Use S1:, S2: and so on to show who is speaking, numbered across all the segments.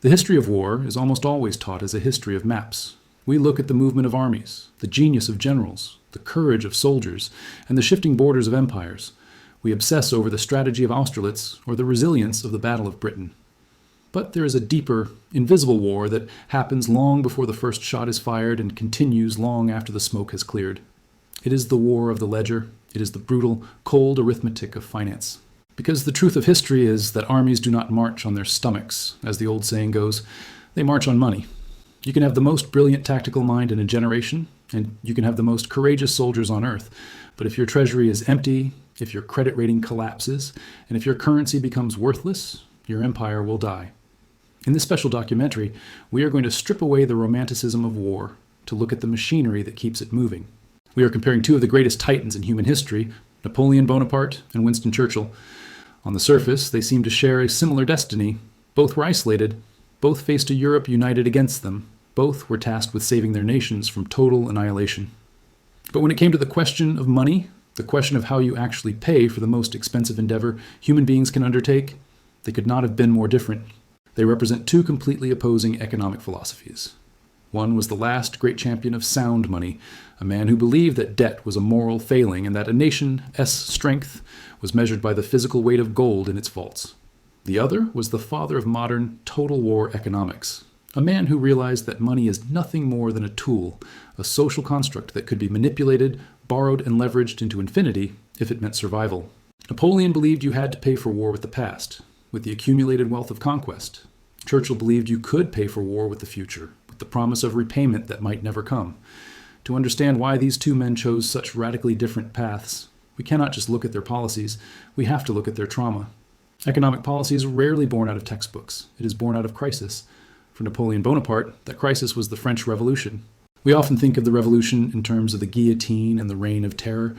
S1: The history of war is almost always taught as a history of maps. We look at the movement of armies, the genius of generals, the courage of soldiers, and the shifting borders of empires. We obsess over the strategy of Austerlitz or the resilience of the Battle of Britain. But there is a deeper, invisible war that happens long before the first shot is fired and continues long after the smoke has cleared. It is the war of the ledger. It is the brutal, cold arithmetic of finance. Because the truth of history is that armies do not march on their stomachs, as the old saying goes. They march on money. You can have the most brilliant tactical mind in a generation, and you can have the most courageous soldiers on earth. But if your treasury is empty, if your credit rating collapses, and if your currency becomes worthless, your empire will die. In this special documentary, we are going to strip away the romanticism of war to look at the machinery that keeps it moving. We are comparing two of the greatest titans in human history, Napoleon Bonaparte and Winston Churchill. On the surface, they seem to share a similar destiny. Both were isolated. Both faced a Europe united against them. Both were tasked with saving their nations from total annihilation. But when it came to the question of money, the question of how you actually pay for the most expensive endeavor human beings can undertake, they could not have been more different. They represent two completely opposing economic philosophies. One was the last great champion of sound money, a man who believed that debt was a moral failing and that a nation's strength was measured by the physical weight of gold in its vaults. The other was the father of modern total war economics, a man who realized that money is nothing more than a tool, a social construct that could be manipulated, borrowed, and leveraged into infinity if it meant survival. Napoleon believed you had to pay for war with the past, with the accumulated wealth of conquest. Churchill believed you could pay for war with the future, with the promise of repayment that might never come. To understand why these two men chose such radically different paths, we cannot just look at their policies, we have to look at their trauma. Economic policy is rarely born out of textbooks. It is born out of crisis. For Napoleon Bonaparte, that crisis was the French Revolution. We often think of the Revolution in terms of the guillotine and the Reign of Terror,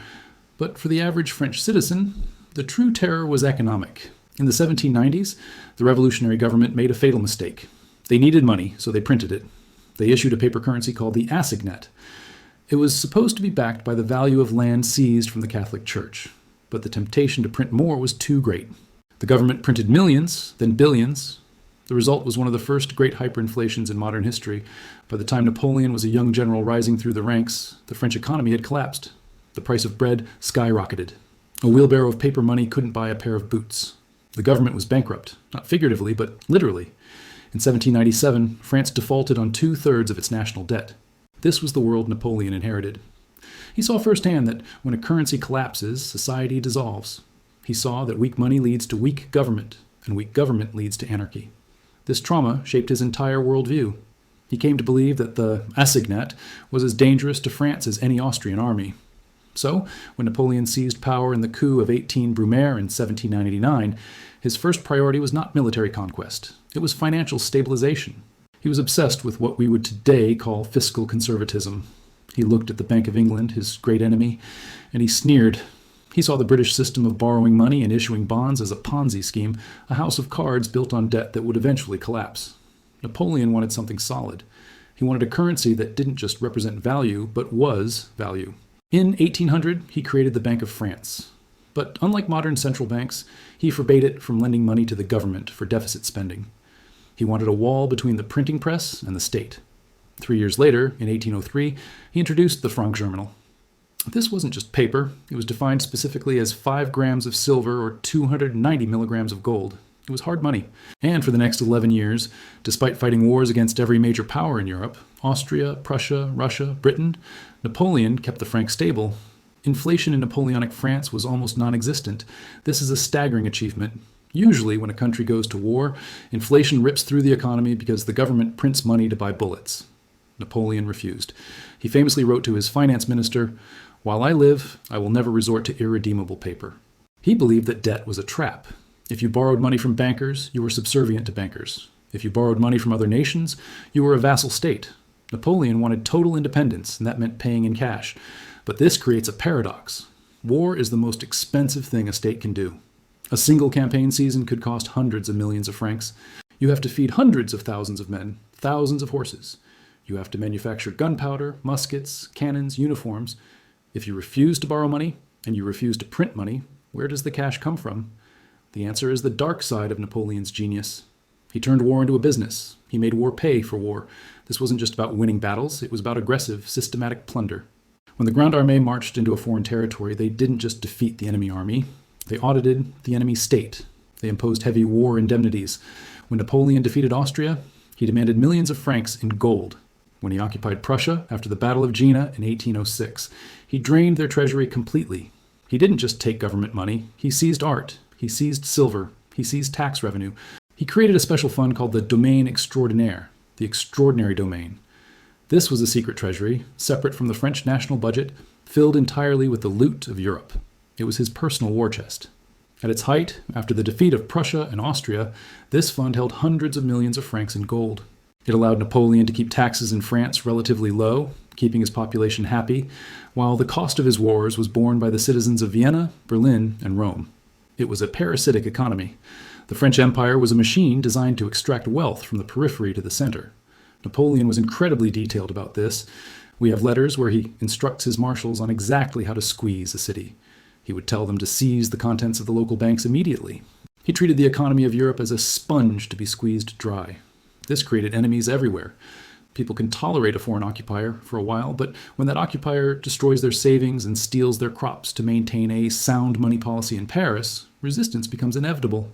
S1: but for the average French citizen, the true terror was economic. In the 1790s, the revolutionary government made a fatal mistake. They needed money, so they printed it. They issued a paper currency called the assignat. It was supposed to be backed by the value of land seized from the Catholic Church, but the temptation to print more was too great. The government printed millions, then billions. The result was one of the first great hyperinflations in modern history. By the time Napoleon was a young general rising through the ranks, the French economy had collapsed. The price of bread skyrocketed. A wheelbarrow of paper money couldn't buy a pair of boots. The government was bankrupt, not figuratively, but literally. In 1797, France defaulted on 2/3 of its national debt. This was the world Napoleon inherited. He saw firsthand that when a currency collapses, society dissolves. He saw that weak money leads to weak government, and weak government leads to anarchy. This trauma shaped his entire worldview. He came to believe that the assignat was as dangerous to France as any Austrian army. So, when Napoleon seized power in the coup of 18 Brumaire in 1799, his first priority was not military conquest. It was financial stabilization. He was obsessed with what we would today call fiscal conservatism. He looked at the Bank of England, his great enemy, and he sneered. He saw the British system of borrowing money and issuing bonds as a Ponzi scheme, a house of cards built on debt that would eventually collapse. Napoleon wanted something solid. He wanted a currency that didn't just represent value, but was value. In 1800, he created the Bank of France. But unlike modern central banks, he forbade it from lending money to the government for deficit spending. He wanted a wall between the printing press and the state. 3 years later, in 1803, he introduced the Franc Germinal. This wasn't just paper. It was defined specifically as 5 grams of silver or 290 milligrams of gold. It was hard money. And for the next 11 years, despite fighting wars against every major power in Europe, Austria, Prussia, Russia, Britain, Napoleon kept the franc stable. Inflation in Napoleonic France was almost non-existent. This is a staggering achievement. Usually, when a country goes to war, inflation rips through the economy because the government prints money to buy bullets. Napoleon refused. He famously wrote to his finance minister, "While I live, I will never resort to irredeemable paper." He believed that debt was a trap. If you borrowed money from bankers, you were subservient to bankers. If you borrowed money from other nations, you were a vassal state. Napoleon wanted total independence, and that meant paying in cash. But this creates a paradox. War is the most expensive thing a state can do. A single campaign season could cost hundreds of millions of francs. You have to feed hundreds of thousands of men, thousands of horses. You have to manufacture gunpowder, muskets, cannons, uniforms. If you refuse to borrow money, and you refuse to print money, where does the cash come from? The answer is the dark side of Napoleon's genius. He turned war into a business. He made war pay for war. This wasn't just about winning battles, it was about aggressive, systematic plunder. When the Grande Armée marched into a foreign territory, they didn't just defeat the enemy army, they audited the enemy state. They imposed heavy war indemnities. When Napoleon defeated Austria, he demanded millions of francs in gold. When he occupied Prussia after the Battle of Jena in 1806, he drained their treasury completely. He didn't just take government money, he seized art, he seized silver, he seized tax revenue. He created a special fund called the Domaine Extraordinaire, the extraordinary domain. This was a secret treasury, separate from the French national budget, filled entirely with the loot of Europe. It was his personal war chest. At its height, after the defeat of Prussia and Austria, this fund held hundreds of millions of francs in gold. It allowed Napoleon to keep taxes in France relatively low, keeping his population happy, while the cost of his wars was borne by the citizens of Vienna, Berlin, and Rome. It was a parasitic economy. The French Empire was a machine designed to extract wealth from the periphery to the center. Napoleon was incredibly detailed about this. We have letters where he instructs his marshals on exactly how to squeeze a city. He would tell them to seize the contents of the local banks immediately. He treated the economy of Europe as a sponge to be squeezed dry. This created enemies everywhere. People can tolerate a foreign occupier for a while, but when that occupier destroys their savings and steals their crops to maintain a sound money policy in Paris, resistance becomes inevitable.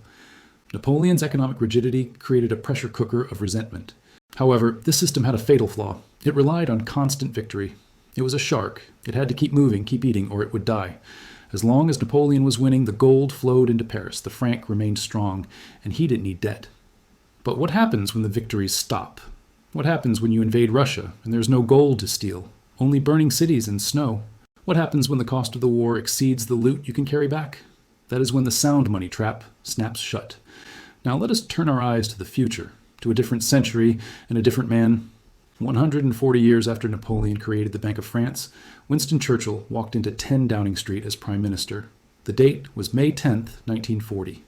S1: Napoleon's economic rigidity created a pressure cooker of resentment. However, this system had a fatal flaw. It relied on constant victory. It was a shark. It had to keep moving, keep eating, or it would die. As long as Napoleon was winning, the gold flowed into Paris, the franc remained strong, and he didn't need debt. But what happens when the victories stop? What happens when you invade Russia and there's no gold to steal, only burning cities and snow? What happens when the cost of the war exceeds the loot you can carry back? That is when the sound money trap snaps shut. Now let us turn our eyes to the future, to a different century and a different man. 140 years after Napoleon created the Bank of France, Winston Churchill walked into 10 Downing Street as Prime Minister. The date was May 10th, 1940.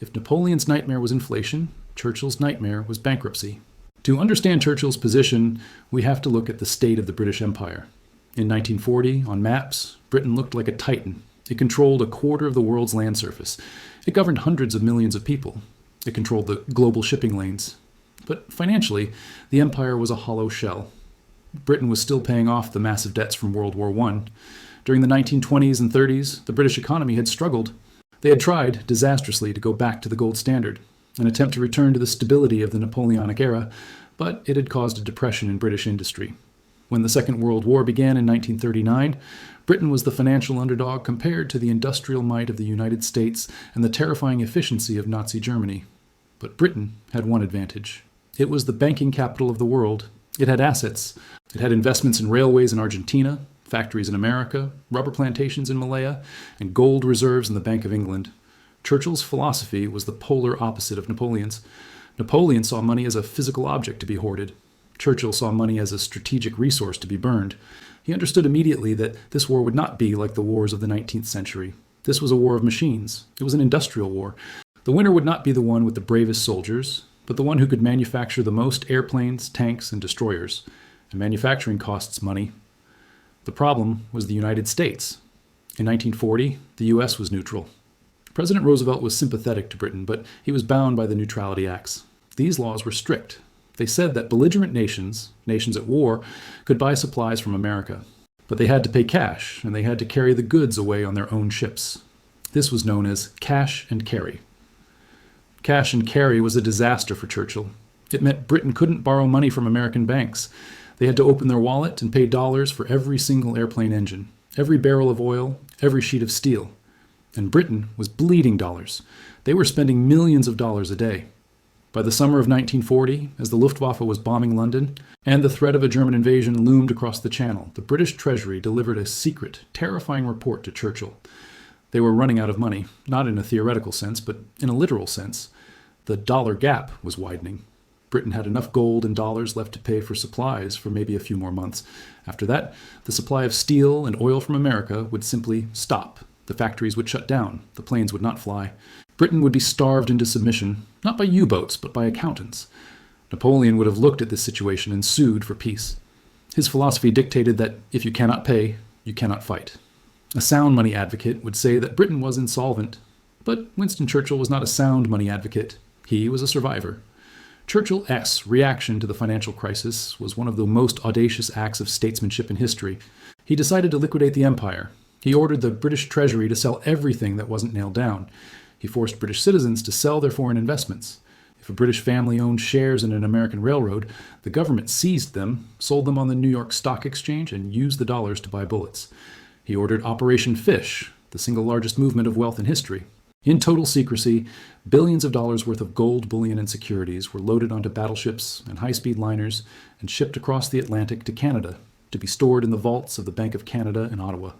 S1: If Napoleon's nightmare was inflation, Churchill's nightmare was bankruptcy. To understand Churchill's position, we have to look at the state of the British Empire. In 1940, on maps, Britain looked like a titan. It controlled a quarter of the world's land surface. It governed hundreds of millions of people. It controlled the global shipping lanes. But financially, the empire was a hollow shell. Britain was still paying off the massive debts from World War I. During the 1920s and 30s, the British economy had struggled. They had tried, disastrously, to go back to the gold standard, an attempt to return to the stability of the Napoleonic era, but it had caused a depression in British industry. When the Second World War began in 1939, Britain was the financial underdog compared to the industrial might of the United States and the terrifying efficiency of Nazi Germany. But Britain had one advantage. It was the banking capital of the world. It had assets. It had investments in railways in Argentina, factories in America, rubber plantations in Malaya, and gold reserves in the Bank of England. Churchill's philosophy was the polar opposite of Napoleon's. Napoleon saw money as a physical object to be hoarded. Churchill saw money as a strategic resource to be burned. He understood immediately that this war would not be like the wars of the 19th century. This was a war of machines. It was an industrial war. The winner would not be the one with the bravest soldiers, but the one who could manufacture the most airplanes, tanks, and destroyers. And manufacturing costs money. The problem was the United States. In 1940, the U.S. was neutral. President Roosevelt was sympathetic to Britain, but he was bound by the Neutrality Acts. These laws were strict. They said that belligerent nations, nations at war, could buy supplies from America. But they had to pay cash, and they had to carry the goods away on their own ships. This was known as cash and carry. Cash and carry was a disaster for Churchill. It meant Britain couldn't borrow money from American banks. They had to open their wallet and pay dollars for every single airplane engine, every barrel of oil, every sheet of steel. And Britain was bleeding dollars. They were spending millions of dollars a day. By the summer of 1940, as the Luftwaffe was bombing London, and the threat of a German invasion loomed across the Channel, the British Treasury delivered a secret, terrifying report to Churchill. They were running out of money, not in a theoretical sense, but in a literal sense. The dollar gap was widening. Britain had enough gold and dollars left to pay for supplies for maybe a few more months. After that, the supply of steel and oil from America would simply stop. The factories would shut down. The planes would not fly. Britain would be starved into submission, not by U-boats, but by accountants. Napoleon would have looked at this situation and sued for peace. His philosophy dictated that if you cannot pay, you cannot fight. A sound money advocate would say that Britain was insolvent. But Winston Churchill was not a sound money advocate. He was a survivor. Churchill's reaction to the financial crisis was one of the most audacious acts of statesmanship in history. He decided to liquidate the empire. He ordered the British treasury to sell everything that wasn't nailed down. He forced British citizens to sell their foreign investments. If a British family owned shares in an American railroad, the government seized them, sold them on the New York Stock Exchange, and used the dollars to buy bullets. He ordered Operation Fish, the single largest movement of wealth in history. In total secrecy, billions of dollars worth of gold, bullion, and securities were loaded onto battleships and high-speed liners and shipped across the Atlantic to Canada to be stored in the vaults of the Bank of Canada in Ottawa.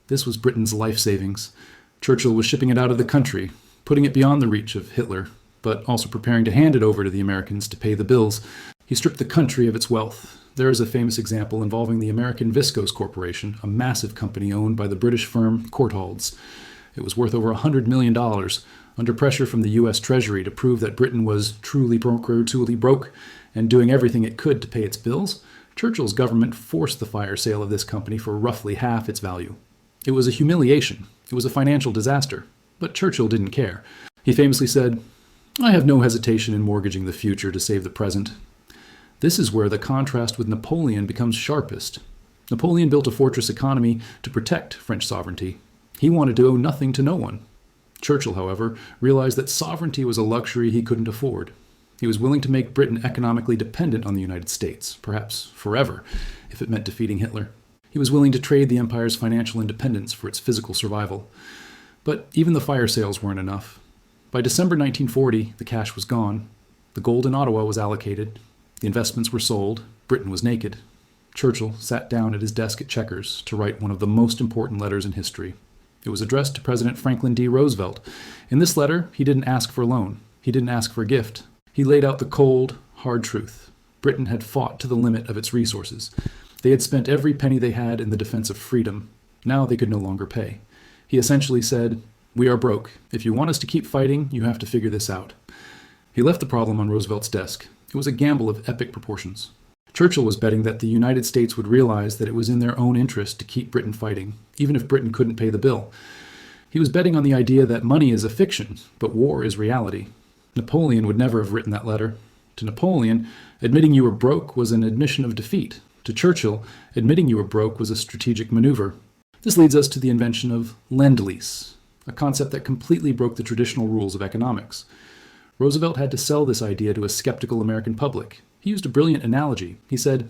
S1: This was Britain's life savings. Churchill was shipping it out of the country, putting it beyond the reach of Hitler, but also preparing to hand it over to the Americans to pay the bills. He stripped the country of its wealth. There is a famous example involving the American Viscose Corporation, a massive company owned by the British firm Courtaulds. It was worth over $100 million. Under pressure from the U.S. Treasury to prove that Britain was truly broke, and doing everything it could to pay its bills, Churchill's government forced the fire sale of this company for roughly half its value. It was a humiliation. It was a financial disaster. But Churchill didn't care. He famously said, "I have no hesitation in mortgaging the future to save the present." This is where the contrast with Napoleon becomes sharpest. Napoleon built a fortress economy to protect French sovereignty. He wanted to owe nothing to no one. Churchill, however, realized that sovereignty was a luxury he couldn't afford. He was willing to make Britain economically dependent on the United States, perhaps forever, if it meant defeating Hitler. He was willing to trade the empire's financial independence for its physical survival. But even the fire sales weren't enough. By December 1940, the cash was gone. The gold in Ottawa was allocated. The investments were sold. Britain was naked. Churchill sat down at his desk at Chequers to write one of the most important letters in history. It was addressed to President Franklin D. Roosevelt. In this letter, he didn't ask for a loan. He didn't ask for a gift. He laid out the cold, hard truth. Britain had fought to the limit of its resources. They had spent every penny they had in the defense of freedom. Now they could no longer pay. He essentially said, "We are broke. If you want us to keep fighting, you have to figure this out." He left the problem on Roosevelt's desk. It was a gamble of epic proportions. Churchill was betting that the United States would realize that it was in their own interest to keep Britain fighting, even if Britain couldn't pay the bill. He was betting on the idea that money is a fiction, but war is reality. Napoleon would never have written that letter. To Napoleon, admitting you were broke was an admission of defeat. To Churchill, admitting you were broke was a strategic maneuver. This leads us to the invention of Lend-Lease, a concept that completely broke the traditional rules of economics. Roosevelt had to sell this idea to a skeptical American public. He used a brilliant analogy. He said,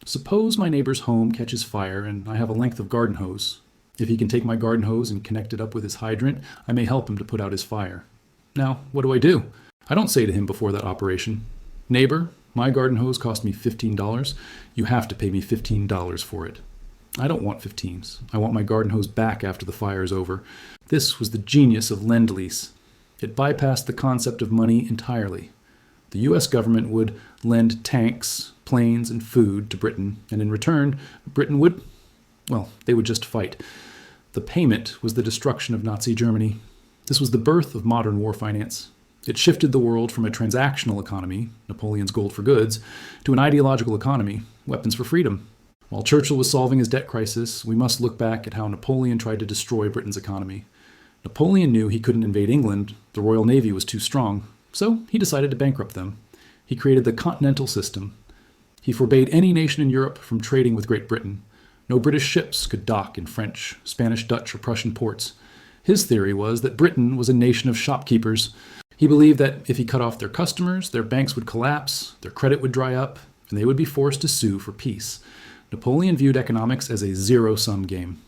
S1: "Suppose my neighbor's home catches fire and I have a length of garden hose. If he can take my garden hose and connect it up with his hydrant, I may help him to put out his fire. Now, what do? I don't say to him before that operation, 'Neighbor, my garden hose cost me $15. You have to pay me $15 for it.' I don't want 15s. I want my garden hose back after the fire is over." This was the genius of Lend-Lease. It bypassed the concept of money entirely. The U.S. government would lend tanks, planes, and food to Britain, and in return, Britain would, they would just fight. The payment was the destruction of Nazi Germany. This was the birth of modern war finance. It shifted the world from a transactional economy, Napoleon's gold for goods, to an ideological economy, weapons for freedom. While Churchill was solving his debt crisis, we must look back at how Napoleon tried to destroy Britain's economy. Napoleon knew he couldn't invade England. The Royal Navy was too strong. So he decided to bankrupt them. He created the Continental System. He forbade any nation in Europe from trading with Great Britain. No British ships could dock in French, Spanish, Dutch, or Prussian ports. His theory was that Britain was a nation of shopkeepers. He believed that if he cut off their customers, their banks would collapse, their credit would dry up, and they would be forced to sue for peace. Napoleon viewed economics as a zero-sum game.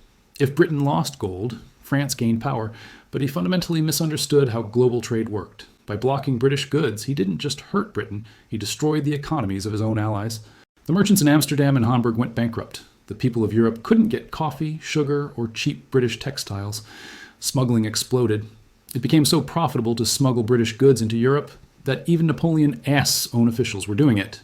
S1: If Britain lost gold, France gained power, but he fundamentally misunderstood how global trade worked. By blocking British goods, he didn't just hurt Britain, he destroyed the economies of his own allies. The merchants in Amsterdam and Hamburg went bankrupt. The people of Europe couldn't get coffee, sugar, or cheap British textiles. Smuggling exploded. It became so profitable to smuggle British goods into Europe that even Napoleon's own officials were doing it.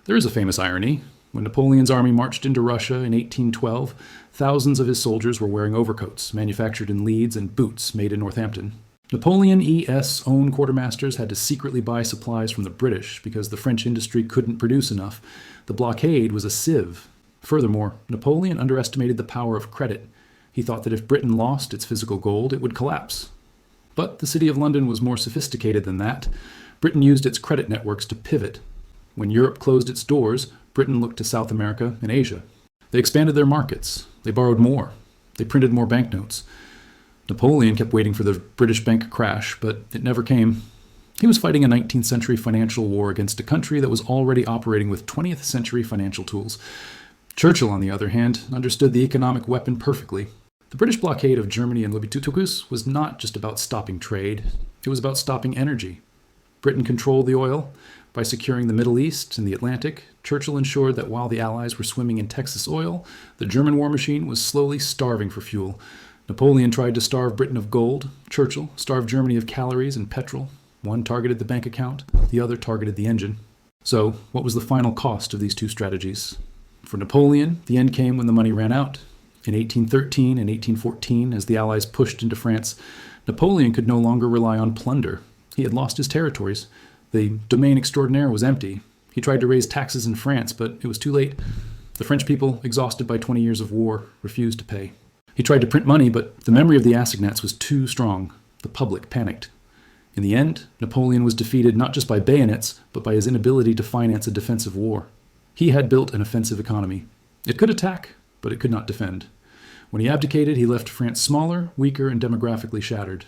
S1: There is a famous irony. When Napoleon's army marched into Russia in 1812, thousands of his soldiers were wearing overcoats manufactured in Leeds and boots made in Northampton. Napoleon's own quartermasters had to secretly buy supplies from the British because the French industry couldn't produce enough. The blockade was a sieve. Furthermore, Napoleon underestimated the power of credit. He thought that if Britain lost its physical gold, it would collapse. But the City of London was more sophisticated than that. Britain used its credit networks to pivot. When Europe closed its doors, Britain looked to South America and Asia. They expanded their markets. They borrowed more. They printed more banknotes. Napoleon kept waiting for the British bank crash, but it never came. He was fighting a 19th century financial war against a country that was already operating with 20th century financial tools. Churchill, on the other hand, understood the economic weapon perfectly. The British blockade of Germany and Liquidating was not just about stopping trade. It was about stopping energy. Britain controlled the oil. By securing the Middle East and the Atlantic, Churchill ensured that while the Allies were swimming in Texas oil, the German war machine was slowly starving for fuel. Napoleon tried to starve Britain of gold. Churchill starved Germany of calories and petrol. One targeted the bank account, the other targeted the engine. So, what was the final cost of these two strategies? For Napoleon, the end came when the money ran out. In 1813 and 1814, as the Allies pushed into France, Napoleon could no longer rely on plunder. He had lost his territories. The domaine extraordinaire was empty. He tried to raise taxes in France, but it was too late. The French people, exhausted by 20 years of war, refused to pay. He tried to print money, but the memory of the assignats was too strong. The public panicked. In the end, Napoleon was defeated not just by bayonets, but by his inability to finance a defensive war. He had built an offensive economy. It could attack, but it could not defend. When he abdicated, he left France smaller, weaker, and demographically shattered.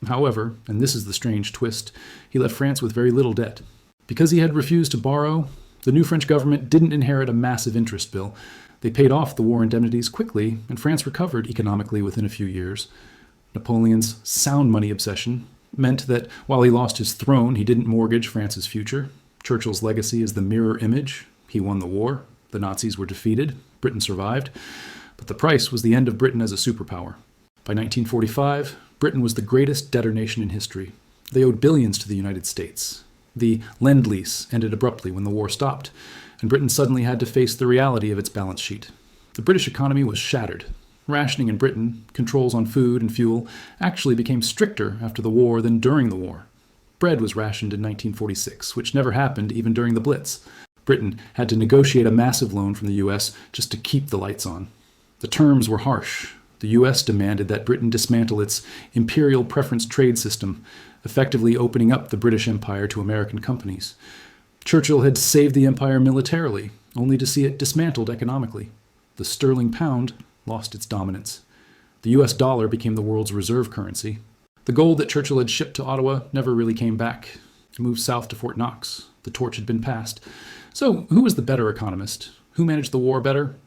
S1: However, and this is the strange twist, he left France with very little debt. Because he had refused to borrow, the new French government didn't inherit a massive interest bill. They paid off the war indemnities quickly, and France recovered economically within a few years. Napoleon's sound money obsession meant that while he lost his throne, he didn't mortgage France's future. Churchill's legacy is the mirror image. He won the war. The Nazis were defeated. Britain survived. But the price was the end of Britain as a superpower. By 1945, Britain was the greatest debtor nation in history. They owed billions to the United States. The Lend-Lease ended abruptly when the war stopped, and Britain suddenly had to face the reality of its balance sheet. The British economy was shattered. Rationing in Britain, controls on food and fuel, actually became stricter after the war than during the war. Bread was rationed in 1946, which never happened even during the Blitz. Britain had to negotiate a massive loan from the U.S. just to keep the lights on. The terms were harsh. The U.S. demanded that Britain dismantle its imperial preference trade system, effectively opening up the British Empire to American companies. Churchill had saved the empire militarily, only to see it dismantled economically. The sterling pound lost its dominance. The U.S. dollar became the world's reserve currency. The gold that Churchill had shipped to Ottawa never really came back. It moved south to Fort Knox. The torch had been passed. So, who was the better economist? Who managed the war better?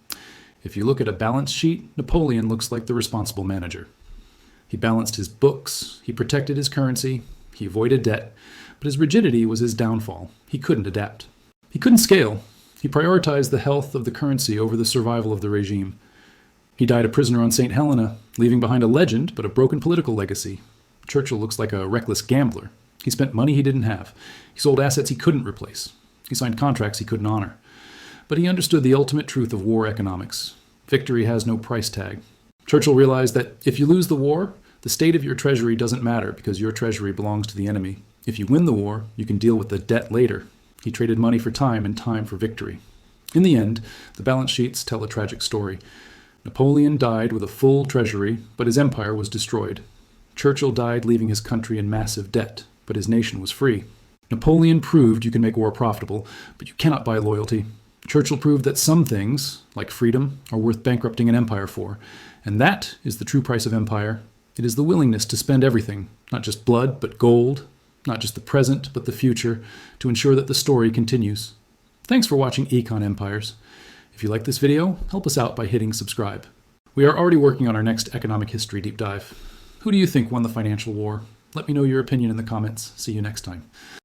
S1: If you look at a balance sheet, Napoleon looks like the responsible manager. He balanced his books, he protected his currency, he avoided debt, but his rigidity was his downfall. He couldn't adapt. He couldn't scale. He prioritized the health of the currency over the survival of the regime. He died a prisoner on St. Helena, leaving behind a legend but a broken political legacy. Churchill looks like a reckless gambler. He spent money he didn't have. He sold assets he couldn't replace. He signed contracts he couldn't honor. But he understood the ultimate truth of war economics. Victory has no price tag. Churchill realized that if you lose the war, the state of your treasury doesn't matter because your treasury belongs to the enemy. If you win the war, you can deal with the debt later. He traded money for time and time for victory. In the end, the balance sheets tell a tragic story. Napoleon died with a full treasury, but his empire was destroyed. Churchill died leaving his country in massive debt, but his nation was free. Napoleon proved you can make war profitable, but you cannot buy loyalty. Churchill proved that some things, like freedom, are worth bankrupting an empire for, and that is the true price of empire. It is the willingness to spend everything, not just blood, but gold, not just the present, but the future, to ensure that the story continues. Thanks for watching Econ Empires. If you like this video, help us out by hitting subscribe. We are already working on our next economic history deep dive. Who do you think won the financial war? Let me know your opinion in the comments. See you next time.